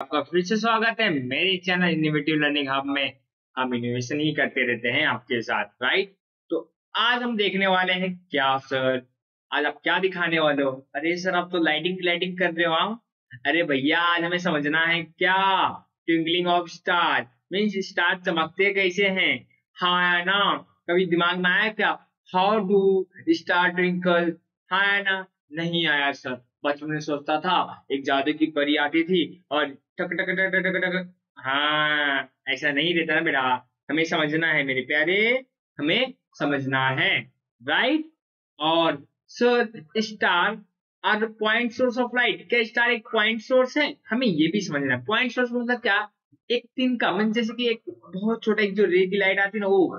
आपका फिर से स्वागत है मेरे चैनल इनोवेटिव लर्निंग हब में। हम इनोवेशन ही करते रहते हैं आपके साथ, राइट। तो आज हम देखने वाले हैं क्या सर, आज आप क्या दिखाने वाले हो? अरे सर आप तो लाइटिंग लाइटिंग कर रहे हो। हाँ अरे भैया, आज हमें समझना है क्या twinkling of star means star चमकते कैसे हैं। हाँ है ना, कभी दिमाग में आया क्या? How do star twinkle? हाँ है ना, नहीं आया सर। बचपन में सोचता था एक जादू की परी आती थी और टक टक टक टक टक टक। हाँ ऐसा नहीं रहता ना बेटा, हमें समझना है मेरे प्यारे, हमें समझना है, राइट। और sir star are point source of light, क्या स्टार एक पॉइंट सोर्स है? हमें ये भी समझना है पॉइंट सोर्स मतलब क्या। एक तिनका मतलब जैसे कि एक बहुत छोटा एक जो रे की लाइट आती है ना, वो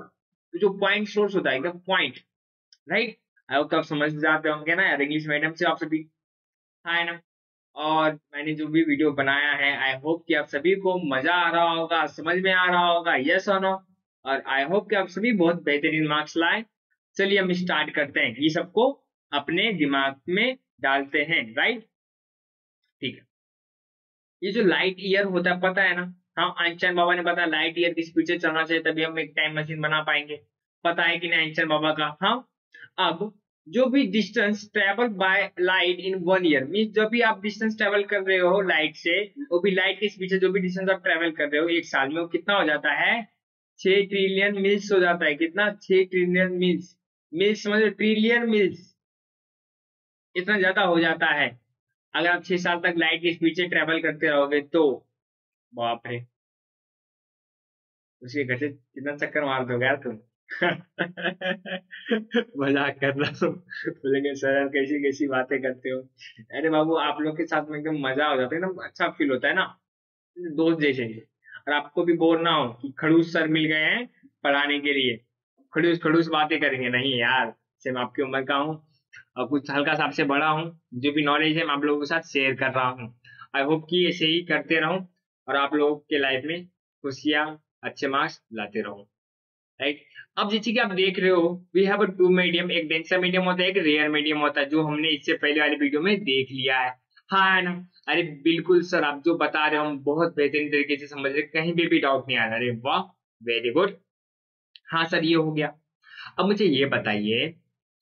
तो जो पॉइंट सोर्स होता है एकदम पॉइंट, राइट। तो आप समझ जाते होंगे ना यार, इंग्लिश मीडियम से आप सभी। हाँ है ना। और मैंने जो भी वीडियो बनाया है, आई होप कि आप सभी को मजा आ रहा होगा, समझ में आ रहा होगा, यस और नो। और आई होप कि आप सभी बहुत बेहतरीन मार्क्स लाए। चलिए हम स्टार्ट करते हैं, ये सबको अपने दिमाग में डालते हैं, राइट। ठीक है, ये जो लाइट ईयर होता है पता है ना। हाँ आइंस्टाइन बाबा ने बताया लाइट ईयर की स्पीड से चलना चाहिए, तभी हम एक टाइम मशीन बना पाएंगे। पता है कि नहीं आइंस्टाइन बाबा का? हाँ। अब जो भी distance travel by light in 1 year mean, जब भी आप डिस्टेंस ट्रेवल कर रहे हो लाइट से, वो भी लाइट की स्पीड से जो भी डिस्टेंस आप ट्रेवल कर रहे हो एक साल में, वो कितना हो जाता है? 6 ट्रिलियन मील्स हो जाता है। कितना? 6 ट्रिलियन मील्स। मील्स समझ, ट्रिलियन मील्स, इतना ज्यादा हो जाता है। अगर आप 6 साल तक लाइट की स्पीड से ट्रेवल करते रहोगे तो बाप रे, उसके घर से कितना चक्कर मार दोगे यार तुम। मजाक कर रहा हूँ। बोलेंगे सर यार कैसी कैसी बातें करते हो। अरे बाबू, आप लोग के साथ में एकदम मजा हो जाता है ना, अच्छा फील होता है ना, दोस्त जैसे ही। और आपको भी बोर ना हो कि खड़ूस सर मिल गए हैं पढ़ाने के लिए, खड़ूस खड़ूस बातें करेंगे, नहीं यार। से मैं आपकी उम्र का हूँ और कुछ हल्का सा आपसे बड़ा हूँ, जो भी नॉलेज है मैं आप लोगों के साथ शेयर कर रहा हूँ। आई होप कि ऐसे ही करते रहूं और आप लोगों के लाइफ में खुशियां, अच्छे मार्क्स लाते रहूं, राइट। अब जैसे कि आप देख रहे हो, we have a two medium, एक डेंसर मीडियम होता है, एक रेयर मीडियम होता है, जो हमने इससे पहले वाली वीडियो में देख लिया है। हाँ है ना। अरे बिल्कुल सर, आप जो बता रहे हो हम बहुत बेहतरीन तरीके से समझ रहे, कहीं भी डाउट नहीं आ रहा। अरे वाह, वेरी गुड। हाँ सर ये हो गया। अब मुझे ये बताइए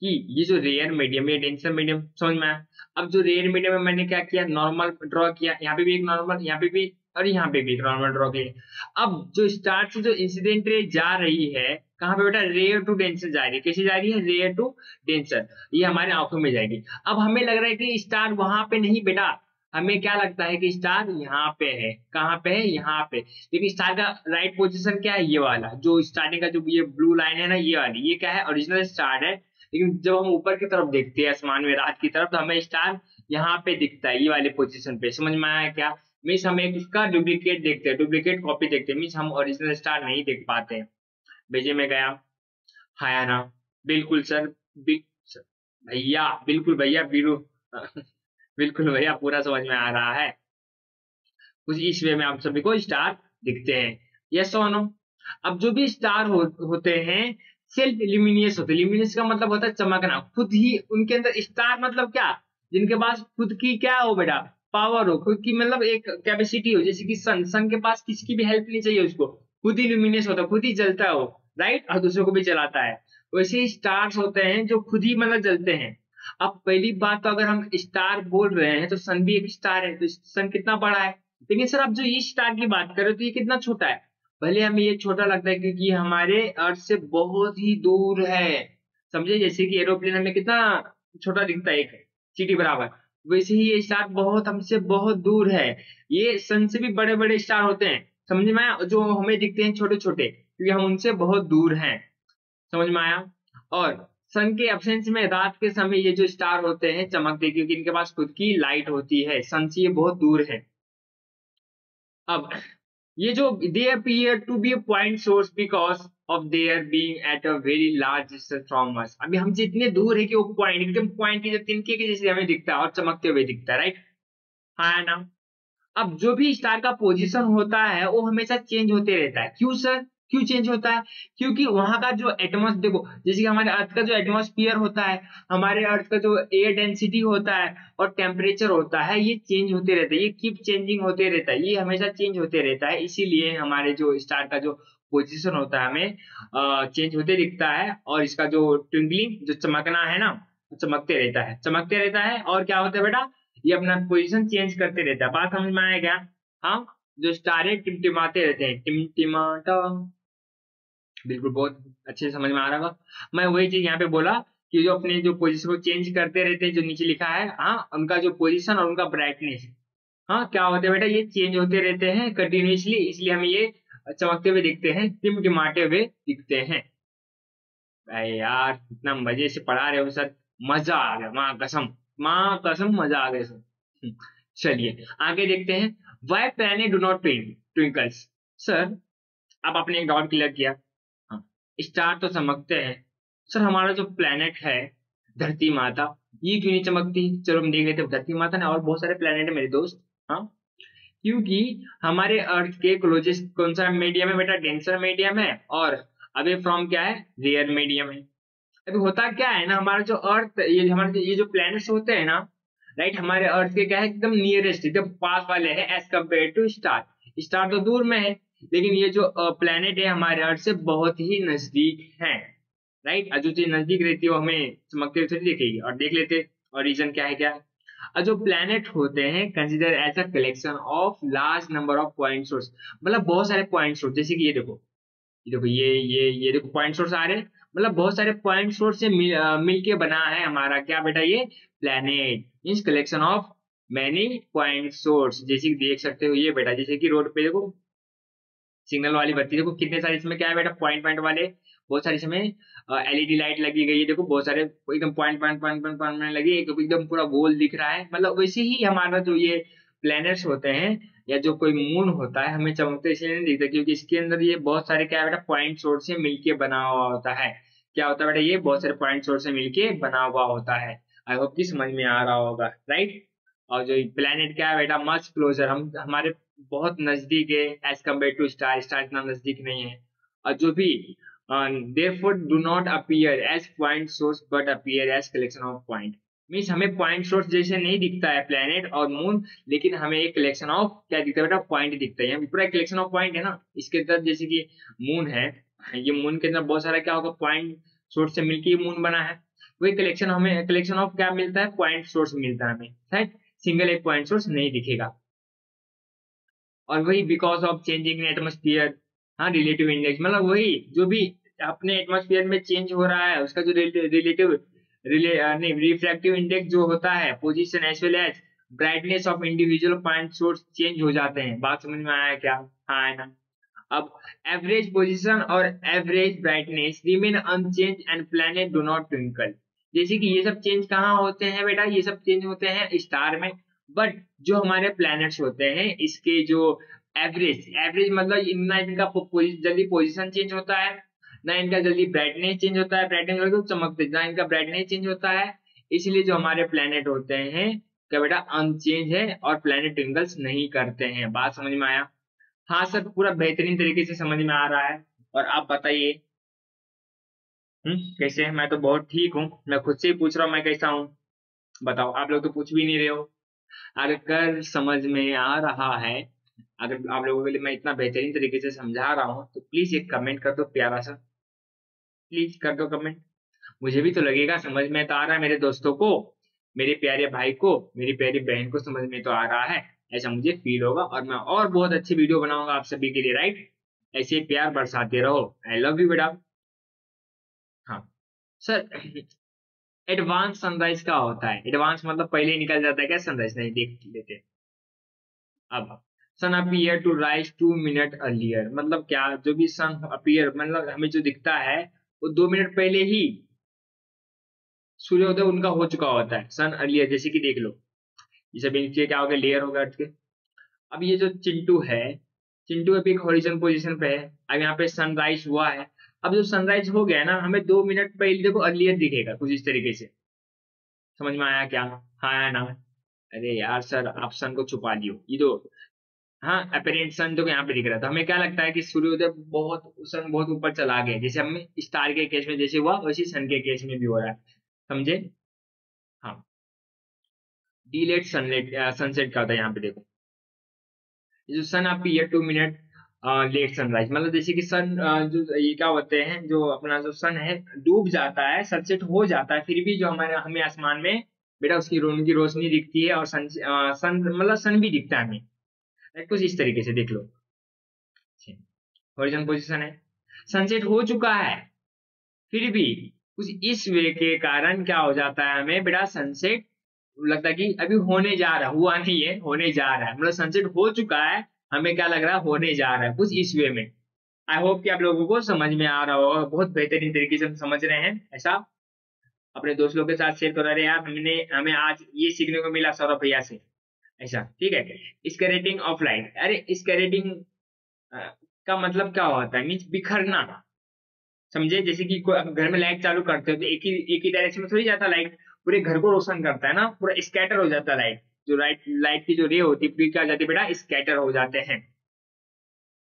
कि ये जो रेयर मीडियम, ये डेंसर मीडियम समझ में आया। अब जो रेयर मीडियम में मैंने क्या किया, नॉर्मल ड्रॉ किया, यहाँ पे भी एक नॉर्मल, यहाँ पे भी, और यहाँ पे भी एक नॉर्मल ड्रॉ किया। अब जो स्टार से जो इंसिडेंट रे जा रही है, कहाँ पे बेटा? रेयर टू डेंसर जा रही है। कैसे जा रही है? रेयर टू डेंसर, ये हमारे आंखों में जाएगी। अब हमें लग रहा है कि स्टार वहां पे नहीं बेटा, हमें क्या लगता है कि स्टार यहाँ पे है। कहाँ पे है? यहाँ पे। लेकिन स्टार का राइट पोजीशन क्या है? ये वाला जो स्टार्टिंग का जो ये ब्लू लाइन है ना, ये वाली, ये क्या है? ओरिजिनल स्टार है। लेकिन जब हम ऊपर की तरफ देखते हैं आसमान में रात की तरफ, तो हमें स्टार यहाँ पे दिखता है, ये वाले पोजीशन पे। समझ में आया क्या? मीन्स हम एक उसका डुप्लीकेट देखते हैं, डुप्लीकेट कॉपी देखते हैं, मीन्स हम ओरिजिनल स्टार नहीं देख पाते हैं। भेजे में गया। हाँ या ना? बिल्कुल सर, सर, भैया बिल्कुल, भैया बीरू। बिल्कुल भैया, पूरा समझ में आ रहा है। कुछ इस वे में आप सभी को स्टार दिखते हैं, यस और नो। अब जो भी स्टार होते हैं सेल्फ इल्यूमिनियस होते हैं। इल्यूमिनियस का मतलब होता है चमकना, खुद ही उनके अंदर स्टार मतलब क्या? जिनके पास खुद की क्या हो बेटा? पावर हो, खुद की मतलब एक कैपेसिटी हो, जैसे कि सन, सन के पास किसी की भी हेल्प नहीं चाहिए उसको, खुद ही ल्यूमिनियस होता है, खुद ही जलता हो, राइट, और दूसरों को भी जलाता है। वैसे ही स्टार्स होते हैं जो खुद ही मतलब जलते हैं। अब पहली बात तो अगर हम स्टार बोल रहे हैं तो सन भी एक स्टार है, तो सन कितना बड़ा है। लेकिन सर आप जो ये स्टार की बात कर रहे हो तो ये कितना छोटा है? भले हमें ये छोटा लगता है क्योंकि ये हमारे अर्थ से बहुत ही दूर है। समझे, जैसे कि एरोप्लेन हमें कितना छोटा दिखता है, एक चींटी बराबर, वैसे ही ये स्टार बहुत हमसे बहुत दूर है। ये सन से भी बड़े बड़े स्टार होते हैं, समझ में आया, जो हमें दिखते हैं छोटे छोटे, क्योंकि हम उनसे बहुत दूर हैं। समझ में आया। और सन के एब्सेंस में रात के समय ये जो स्टार होते हैं चमकते, क्योंकि इनके पास खुद की लाइट होती है, सन से ये बहुत दूर है। अब ये जो दे appear to be a point source because of their being at a very large distance from us। अभी हमसे इतने दूर है कि वो पॉइंट एकदम पॉइंट की तिनके के जैसे हमें दिखता है और चमकते हुए दिखता है, राइट। हाँ ना। अब जो भी स्टार का पोजीशन होता है वो हमेशा चेंज होते रहता है, क्यों सर? क्यों चेंज होता है? क्योंकि वहां का जो एटमॉस्फेयर, देखो जैसे कि हमारे अर्थ का जो एटमॉस्फेयर होता है, हमारे अर्थ का जो एयर डेंसिटी होता है और टेम्परेचर होता है, ये चेंज होते रहते हैं, ये कीप चेंजिंग होते रहता है, ये हमेशा चेंज होते रहता है। इसीलिए हमारे जो स्टार का जो पोजिशन होता है हमें चेंज होते दिखता है, और इसका जो ट्विंकलिंग, जो चमकना है ना, चमकते रहता है, चमकते रहता है। और क्या होता है बेटा, ये अपना पोजीशन चेंज करते रहता है। बात समझ में आया क्या? हाँ, जो स्टारे टिमटिमाते रहते हैं, टिमटिमाटा, बिल्कुल बहुत अच्छे से समझ में आ रहा होगा। मैं वही चीज यहाँ पे बोला कि जो अपने जो पोजीशन को चेंज करते रहते हैं, जो नीचे लिखा है, हाँ, उनका जो पोजीशन और उनका ब्राइटनेस, हाँ, क्या होते हैं बेटा, ये चेंज होते रहते हैं कंटिन्यूसली, इसलिए हमें ये चमकते हुए दिखते हैं, टिमटिमाते हुए दिखते हैं। भाई यार इतना मजे से पढ़ा रहे हो सर, मजा आ गया, माँ कसम, माँ कसम मजा आ गया सर। चलिए आगे देखते हैं। Why planet do not twinkles? Sir, अब आपने एक डाउट क्लियर किया। हाँ, स्टार तो चमकते हैं, सर हमारा जो प्लेनेट है, धरती माता, ये क्यों नहीं चमकती? चलो हम देख लेते हैं। धरती माता ने और बहुत सारे प्लेनेट है मेरे दोस्त। हाँ, क्योंकि हमारे अर्थ के क्लोजेस्ट कौन सा मीडियम है बेटा? डेंसर मीडियम है, और अवे फ्रॉम क्या है? रेयर मीडियम है। अभी होता क्या है ना, हमारा जो अर्थ, ये हमारे ये जो प्लैनेट्स होते हैं ना, राइट, हमारे अर्थ के क्या है, एकदम नियरेस्ट, एकदम पास वाले हैं as compare to star. Star तो दूर में है, लेकिन ये जो प्लैनेट है हमारे अर्थ से बहुत ही नजदीक है, राइट। और जो चीज नजदीक रहती है वो हमें चमकते हुए थोड़ी दिखेगी। और देख लेते, और रीजन क्या है, क्या है? और जो प्लैनेट होते हैं consider as a collection of large number of point source, मतलब बहुत सारे पॉइंट सोर्स। जैसे कि ये देखो, ये देखो पॉइंट सोर्स आ रहे हैं, मतलब बहुत सारे पॉइंट सोर्स से मिल के बना है हमारा क्या बेटा, ये planet means collection of many point source. जैसे कि देख सकते हो ये बेटा, जैसे कि रोड पे देखो सिग्नल वाली बत्ती, देखो कितने सारे इसमें क्या है बेटा, पॉइंट पॉइंट वाले, बहुत सारे इसमें एलईडी लाइट लगी गई है। देखो बहुत सारे एकदम point point point point point में लगी, एकदम पूरा गोल दिख रहा है। मतलब वैसे ही हमारा जो ये प्लैनेट्स होते हैं, या जो कोई मून होता है, हमें चमकते इसलिए नहीं दिखता क्योंकि इसके अंदर ये बहुत सारे क्या है बेटा, पॉइंट सोर्स से मिलके बना हुआ होता है। क्या होता है बेटा, ये बहुत सारे पॉइंट सोर्स से मिलके बना हुआ होता है। आई होप कि समझ में आ रहा होगा, राइट। और जो प्लेनेट क्या है बेटा, मच क्लोजर, हम हमारे बहुत नजदीक है as compare to star, star इतना नजदीक नहीं है। और जो भी therefore do not appear as point source but appear as collection of point, means हमें पॉइंट सोर्स जैसे नहीं दिखता है प्लेनेट और मून, लेकिन हमें एक कलेक्शन ऑफ क्या दिखता है बेटा, पॉइंट दिखता है। यहाँ पूरा कलेक्शन ऑफ पॉइंट है ना इसके अंदर। जैसे कि मून है, ये मून के अंदर बहुत सारा क्या होगा, पॉइंट सोर्स से मिलकर मून बना है। वही कलेक्शन, हमें कलेक्शन ऑफ क्या मिलता है, पॉइंट सोर्स मिलता है हमें, राइट। सिंगल एक पॉइंट सोर्स नहीं दिखेगा। और वही बिकॉज ऑफ चेंजिंग एटमोस्फियर, हाँ, रिलेटिव इंडेक्स, मतलब वही जो भी अपने एटमोस्फियर में चेंज हो रहा है उसका जो रिलेटिव नहीं, रिफ्रैक्टिव इंडेक्स जो होता है, position as well as brightness of individual point source change हो जाते हैं। बात समझ में आया क्या? हाँ है ना। अब एवरेज पोजीशन और average brightness remain unchange and planet do not twinkle. जैसे कि ये सब चेंज कहाँ होते हैं बेटा, ये सब चेंज होते हैं स्टार में। बट जो हमारे प्लैनेट्स होते हैं इसके जो एवरेज एवरेज मतलब ना इनका जल्दी पोजीशन चेंज होता है, ना इनका जल्दी ब्राइटनेस चेंज होता है, ब्राइटनेस मतलब चमकते, ना इनका ब्राइटनेस चेंज होता है। इसलिए जो हमारे प्लैनेट होते हैं क्या बेटा, अनचेंज है और प्लैनेट ट्विंकल्स नहीं करते हैं। बात समझ में आया? हाँ सर, पूरा बेहतरीन तरीके से समझ में आ रहा है। और आप बताइए, कैसे हैं? मैं तो बहुत ठीक हूँ, मैं खुद से ही पूछ रहा हूँ मैं कैसा हूँ। बताओ, आप लोग तो पूछ भी नहीं रहे हो। अगर समझ में आ रहा है, अगर आप लोगों के लिए मैं इतना बेहतरीन तरीके से समझा रहा हूँ, तो प्लीज एक कमेंट कर दो प्यारा सा, प्लीज कर दो कमेंट। मुझे भी तो लगेगा समझ में तो आ रहा है, मेरे दोस्तों को, मेरे प्यारे भाई को, मेरी प्यारी बहन को समझ में तो आ रहा है, ऐसा मुझे फील होगा। और मैं और बहुत अच्छी वीडियो बनाऊंगा आप सभी के लिए, राइट। ऐसे ही प्यार बरसाते रहो। आई लव यू बेटा। हाँ सर, एडवांस सनराइज क्या होता है? एडवांस मतलब पहले ही निकल जाता है क्या सनराइज? नहीं, देख लेते। अब sun appear to rise 2 minute earlier, मतलब क्या, जो भी सन अपीयर मतलब हमें जो दिखता है वो 2 मिनट पहले ही सूर्योदय उनका हो चुका होता है, सन अर्लियर। जैसे कि देख लो, जैसे नीचे क्या हो गया, लेयर हो गया अर्थ के। अब ये जो चिंटू है, चिंटू अभी एक हॉरिजॉन पोजीशन पे है। अब यहाँ पे सनराइज हुआ है। अब जो सनराइज हो गया ना, हमें 2 मिनट पहले देखो अर्लियर दिखेगा कुछ इस तरीके से। समझ में आया क्या? हाँ है ना। अरे यार सर, आप सन को छुपा दियो, ये दो। हाँ अपेरेंट सन जो यहाँ पे दिख रहा था, हमें क्या लगता है कि सूर्योदय बहुत, सन बहुत ऊपर चला गया, जैसे हमें स्टार के केस में जैसे हुआ वैसे सन के केस में भी हो रहा है। समझे? हाँ। डीलेट सनलेट सनसेट का होता है यहाँ पे देखो, ये जो सन आपकी ईयर 2 मिनट लेट सनराइज, मतलब जैसे कि सन जो ये क्या होते हैं, जो अपना जो सन है डूब जाता है, सनसेट हो जाता है, फिर भी जो हमारे हमें आसमान में बेटा उसकी उनकी रोशनी दिखती है, और सन मतलब सन भी दिखता है हमें। कुछ इस तरीके से देख लो, हॉरिजॉन पोजीशन है, सनसेट हो चुका है, फिर भी कुछ इस वे के कारण क्या हो जाता है, हमें बेटा सनसेट लगता है कि अभी होने जा रहा है, हुआ नहीं है, होने जा रहा है, मतलब सनसेट हो चुका है, हमें क्या लग रहा है, होने जा रहा है, कुछ इस वे में। आई होप कि आप लोगों को समझ में आ रहा होगा, बहुत बेहतरीन तरीके से हम समझ रहे हैं ऐसा। अपने दोस्त लोग के साथ शेयर करो, अरे यार हमने हमें आज ये सीखने को मिला सौरभ भैया से, ऐसा ठीक है। स्कैटरिंग ऑफ लाइट, अरे स्कैटरिंग का मतलब क्या होता है, मीन्स बिखरना। समझे? जैसे कि कोई आप घर में लाइट चालू करते हो तो एक ही डायरेक्शन में थोड़ी जाता लाइट, पूरे घर को रोशन करता है ना, पूरा स्कैटर हो जाता है लाइट, जो लाइट लाइट की जो रे होती है पूरी क्या हो जाती है बेटा, स्कैटर हो जाते हैं।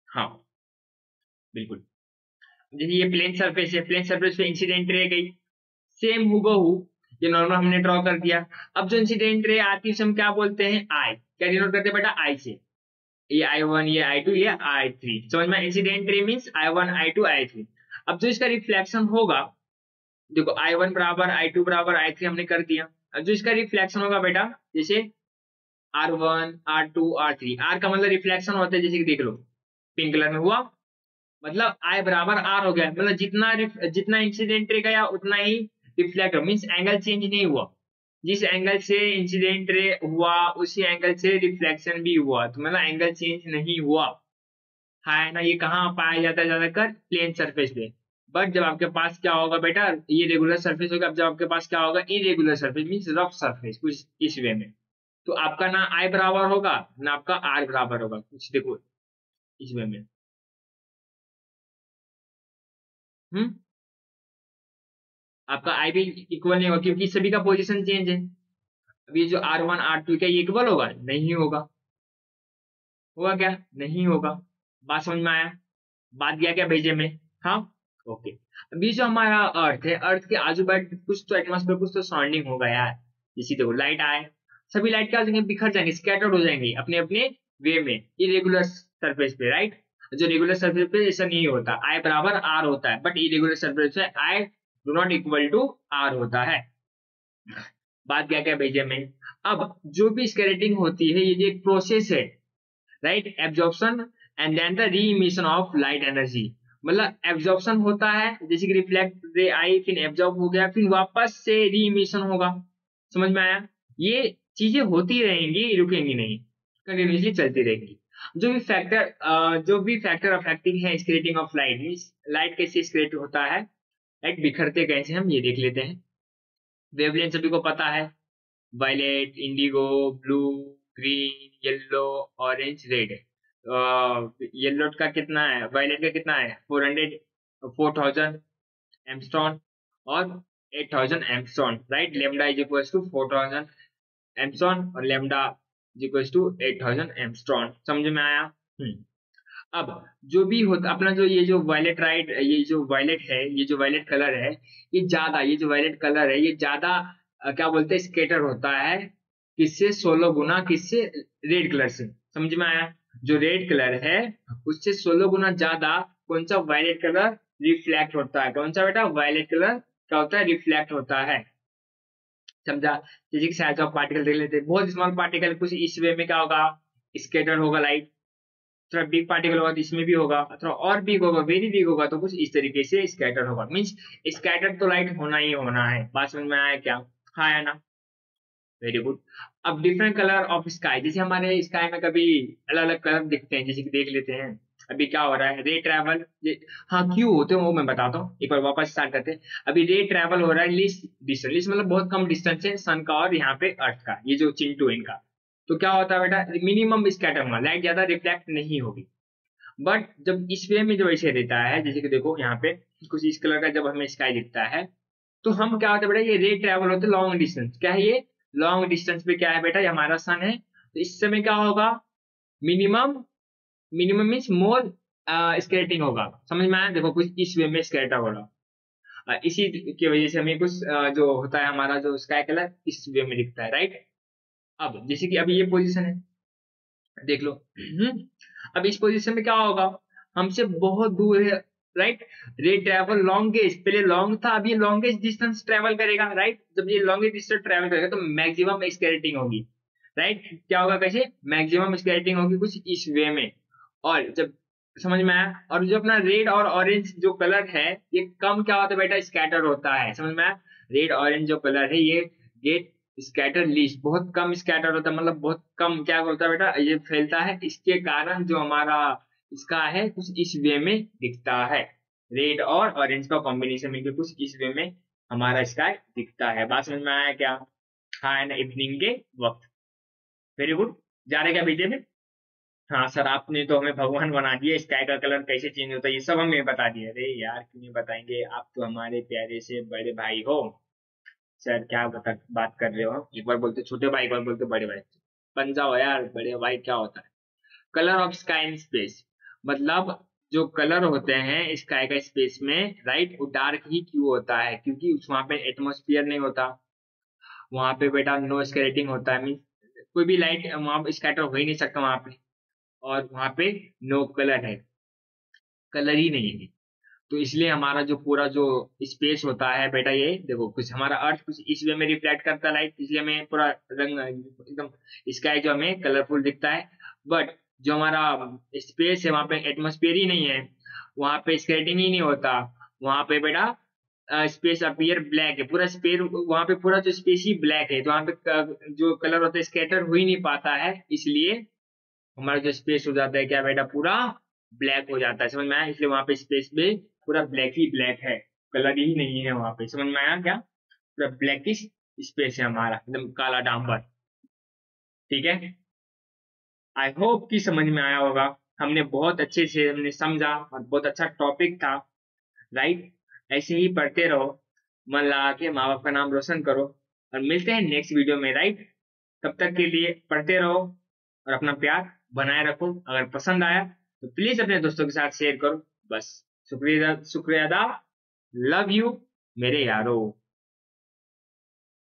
हाँ बिल्कुल। जैसे ये प्लेन सरफेस है, प्लेन सरफेस पे इंसिडेंट रे गई, सेम हूबहू ये नॉर्मल हमने ड्रॉ कर दिया। अब जो इंसिडेंट रे आती है उसे हम क्या बोलते हैं, आई, क्या डिनोट करते हैं बेटा, आई से। ये I1, ये I2, ये I3, समझ में? Incident ray means I1, I2, I3। अब जो इसका रिफ्लेक्शन होगा, देखो I1 बराबर I2 बराबर I3 हमने कर दिया। अब जो इसका रिफ्लेक्शन होगा बेटा, जैसे R1, R2, R3, R का मतलब रिफ्लेक्शन होता है, जैसे कि देख लो पिंक कलर में हुआ, मतलब I बराबर R हो गया, मतलब जितना इंसिडेंट रे गया उतना ही रिफ्लेक्ट, मींस एंगल चेंज नहीं हुआ, जिस एंगल से इंसिडेंट रे हुआ उसी एंगल से रिफ्लेक्शन भी हुआ, तो मतलब एंगल चेंज नहीं हुआ। हाँ है ना, ये कहाँ पाया जाता है ज्यादातर, प्लेन सरफेस पे। बट जब आपके पास क्या होगा बेटा, ये रेगुलर सरफेस होगा, अब जब आपके पास क्या होगा, irregular surface means rough surface, कुछ इस वे में, तो आपका ना आई बराबर होगा ना आपका आर बराबर होगा, कुछ देखो इस वे में। हम्म। आपका आई भी इक्वल नहीं होगा, क्योंकि सभी का पोजीशन चेंज है। अब ये जो R1 R2 क्या ये इक्वल होगा, नहीं होगा, होगा क्या, नहीं होगा। बात समझ में आया? बात गया क्या भेजे में? हाँ। ओके। अभी जो हमारा अर्थ है, अर्थ के आजू बाजू कुछ तो एटमॉस्फेयर, कुछ तो सराउंडिंग होगा यार। जैसे देखो लाइट आए, सभी लाइट क्या हो जाएंगे, बिखर जाएंगे, स्कैटर्ड हो जाएंगे अपने अपने वे में, इरेगुलर सरफेस पे, राइट। जो रेगुलर सरफेस पे ऐसा नहीं होता, आई बराबर आर होता है, बट इरेगुलर सरफेस पे I do not equal to R होता है। बात क्या क्या भेजे में। अब जो भी स्केलेटिंग होती है ये एक प्रोसेस है, right, absorption and then the re emission of light energy. मतलब एब्जॉर्प्शन होता है, जैसे कि रिफ्लेक्ट रे आई, फिर एब्जॉर्ब हो गया, फिर वापस से री इमिशन होगा। समझ में आया? ये चीजें होती रहेंगी, रुकेंगी नहीं, कंटिन्यूसली चलती रहेंगी। जो भी फैक्टर अफेक्टिंग है स्क्रेटिंग ऑफ लाइट, मीन लाइट कैसे स्क्रेट होता है, लाइट बिखरते कैसे, हम ये देख लेते हैं। वेवलेंथ सभी को पता है, violet, indigo, blue, green, yellow, orange, red. Yellow का कितना है, वायलेट का कितना है, 400, 4000 एमस्टॉन और 8000 angstrom, right. Lambda is equal to 4000 angstrom और lambda is equal to 8000 angstrom. समझ में आया? अब जो भी होता अपना जो ये जो वायलेट, राइट, ये जो वायलेट है, ये जो वायलेट कलर है, ये जो वायलेट कलर है ये ज्यादा क्या बोलते हैं, स्केटर होता है, किससे, 16 गुना, किससे, रेड कलर से। समझ में आया? जो रेड कलर है उससे 16 गुना ज्यादा कौन सा, वायलेट कलर रिफ्लेक्ट होता है। कौन सा बेटा, वायलेट कलर क्या होता है, रिफ्लेक्ट होता है। समझा? जैसे कि साइज ऑफ पार्टिकल देख लेते हैं, बहुत स्मॉल पार्टिकल कुछ इस वे में क्या होगा, स्केटर होगा लाइट। थोड़ा बिग पार्टिकल होगा तो इसमें भी होगा, थोड़ा और बिग होगा, वेरी बिग होगा तो कुछ इस तरीके से स्कैटर होगा, मींस स्कैटर तो लाइट होना ही होना है। बात समझ में आया क्या? हाँ है ना, वेरी गुड। अब डिफरेंट कलर ऑफ स्काई, जैसे हमारे स्काई में कभी अलग अलग कलर दिखते हैं, जैसे कि देख लेते हैं अभी क्या हो रहा है, रे ट्रैवल, हाँ क्यों होते हैं वो मैं बताता हूँ, एक बार वापस स्टार्ट करते हैं। अभी रे ट्रैवल हो रहा है लिस्ट डिस्टेंस, लिस्ट मतलब बहुत कम डिस्टेंस है सन का और यहाँ पे अर्थ का, ये जो चिंटू है इनका। तो क्या होता है बेटा, मिनिमम स्कैटर होगा, लाइट ज्यादा रिफ्लेक्ट नहीं होगी। बट जब इस वे में जो ऐसे रहता है, जैसे कि देखो यहाँ पे कुछ इस कलर का जब हमें स्काई दिखता है, तो हम क्या होता है बेटा, ये रे ट्रैवल होते हैं लॉन्ग डिस्टेंस, क्या है ये, लॉन्ग डिस्टेंस पे क्या है बेटा, ये हमारा सन है, तो इस समय क्या होगा, मिनिमम, मिनिमम मीन्स मोर स्केलेटिंग होगा, समझ में आया? देखो कुछ इस वे में स्केलेटा होगा। इसी की वजह से हमें कुछ जो होता है हमारा जो स्काई कलर इस वे में दिखता है, राइट। अब जैसे कि अभी ये पोजीशन है, देख लो। अब इस पोजीशन में क्या होगा, हमसे बहुत दूर है, राइट। रे ट्रेवल लॉन्गेस्ट, पहले लॉन्ग था, अब ये लॉन्गेस्ट डिस्टेंस ट्रेवल करेगा, राइट। जब ये लॉन्गेस्ट डिस्टेंस ट्रेवल करेगा तो मैक्सिमम स्केलेटिंग होगी, राइट। क्या होगा, कैसे मैक्सिमम स्केलेटिंग होगी, कुछ इस वे में। और जब समझ में आया, और जो अपना रेड और ऑरेंज जो कलर है ये कम क्या होता है बेटा, स्कैटर होता है, समझ में आया? रेड ऑरेंज जो कलर है ये गेट स्कैटर लीस्ट, बहुत कम स्कैटर होता है, मतलब बहुत कम क्या होता है बेटा, ये फैलता है, इसके कारण जो हमारा इसका है कुछ इस वे में दिखता है। रेड और ऑरेंज का कॉम्बिनेशन मिलकर कुछ इस वे में हमारा स्काई दिखता है। बात समझ में आया क्या? हाँ एंड इवनिंग के वक्त। Very good. जा रहे क्या पीछे में? हाँ सर, आपने तो हमें भगवान बना दिया, स्काई का कलर कैसे चेंज होता है ये सब हमें बता दिया। अरे यार क्यों नहीं बताएंगे, आप तो हमारे प्यारे से बड़े भाई हो। सर क्या बात कर रहे हो, एक बार बोलते छोटे भाई, एक बार बोलते बड़े भाई। बन जाओ यार बड़े भाई, क्या होता है colour of sky in space, मतलब जो कलर होते हैं स्काई का स्पेस में, राइट, वो डार्क ही क्यों होता है, क्योंकि वहां पे एटमोस्फियर नहीं होता, वहां पे बेटा नो स्केलेटिंग होता है, मीन कोई भी लाइट वहां स्कैटर हो ही नहीं सकता वहां पे, और वहां पे नो कलर है, कलर ही नहीं है। तो इसलिए हमारा जो पूरा जो स्पेस होता है बेटा, ये देखो कुछ हमारा अर्थ कुछ इस वे में रिफ्लेक्ट करता है लाइट, इसलिए हमें पूरा रंग एकदम स्काई जो हमें कलरफुल दिखता है। बट जो हमारा स्पेस है वहां पे एटमोस्फेयर ही नहीं है, वहां पे स्केटिंग ही नहीं होता, वहां पे बेटा स्पेस अपीयर ब्लैक है, पूरा स्पेस वहां पे पूरा जो स्पेस ही ब्लैक है, तो वहां पे जो कलर होता है स्कैटर हो ही नहीं पाता है, इसलिए हमारा जो स्पेस हो जाता है क्या बेटा, पूरा ब्लैक हो जाता है, समझ में आया? इसलिए वहां पे स्पेस में पूरा ब्लैक ही ब्लैक है, कलर ही नहीं है वहां पे, समझ में आया क्या? पूरा ब्लैकिश स्पेस है हमारा, एकदम काला डांबर। ठीक है, आई होप कि समझ में आया होगा। हमने बहुत अच्छे से हमने समझा और बहुत अच्छा टॉपिक था, राइट। ऐसे ही पढ़ते रहो, मन लगा के माँ बाप का नाम रोशन करो, और मिलते हैं नेक्स्ट वीडियो में, राइट। तब तक के लिए पढ़ते रहो और अपना प्यार बनाए रखो। अगर पसंद आया तो प्लीज अपने दोस्तों के साथ शेयर करो। बस शुक्रिया, शुक्रिया अदा। लव यू मेरे यारो।